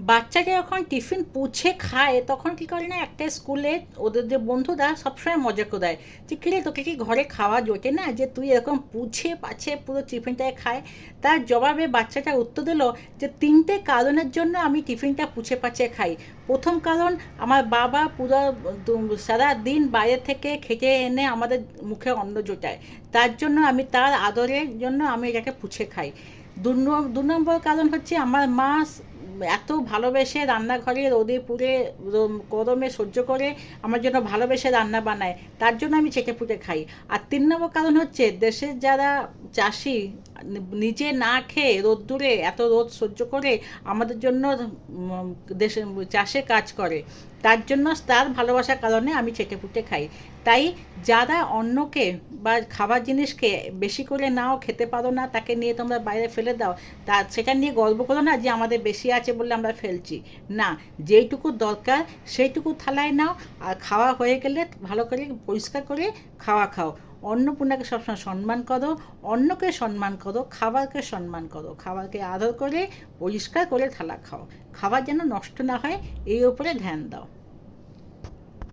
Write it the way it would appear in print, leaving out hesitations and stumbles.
বাচ্চারা যখন টিফিন পুছে খায় তখন কি করে না, একটা স্কুলে ওদের যে বন্ধুরা সবসময় মজা করে দেয় যে কিরে তোকে কি ঘরে খাওয়া জোটে না যে তুই এরকম পুছে পাছে পুরো টিফিনটায় খায়। তার জবাবে বাচ্চাটা উত্তর দিল যে তিনটে কারণের জন্য আমি টিফিনটা পুছে পাছে খাই। প্রথম কারণ, আমার বাবা পুরো সারা দিন বাইরে থেকে খেটে এনে আমাদের মুখে অন্ন জোটায়, তার জন্য আমি তার আদরের জন্য আমি এটাকে পুছে খাই। দু নম্বর কারণ হচ্ছে আমার মা এত ভালোবেসে রান্নাঘরে রোদে পুড়ে গরমে সহ্য করে আমার জন্য ভালোবেসে রান্না বানায়, তার জন্য আমি চেটেপুটে খাই। আর ৩ নম্বর কারণ হচ্ছে দেশের যারা চাষি নিজে না খেয়ে রোদ্দুরে এত রোদ সহ্য করে আমাদের জন্য দেশে চাষে কাজ করে, তার জন্য তার ভালোবাসার কারণে আমি চেটেপুটে খাই। তাই যারা অন্যকে বা খাবার জিনিসকে বেশি করে নাও খেতে পারো না তাকে নিয়ে তোমরা বাইরে ফেলে দাও, তা সেটা নিয়ে গর্ব করো না যে আমাদের বেশি আছে বলে আমরা ফেলছি। না, যেইটুকু দরকার সেইটুকু থালায় নাও, আর খাওয়া হয়ে গেলে ভালো করে পরিষ্কার করে খাওয়া খাও। অন্নপূর্ণাকে সবসময় সম্মান করো, অন্নকে সম্মান করো, খাবারকে সম্মান করো, খাবারকে আদর করে পরিষ্কার করে থালা খাও, খাবার যেন নষ্ট না হয় এই উপরে ধ্যান দাও।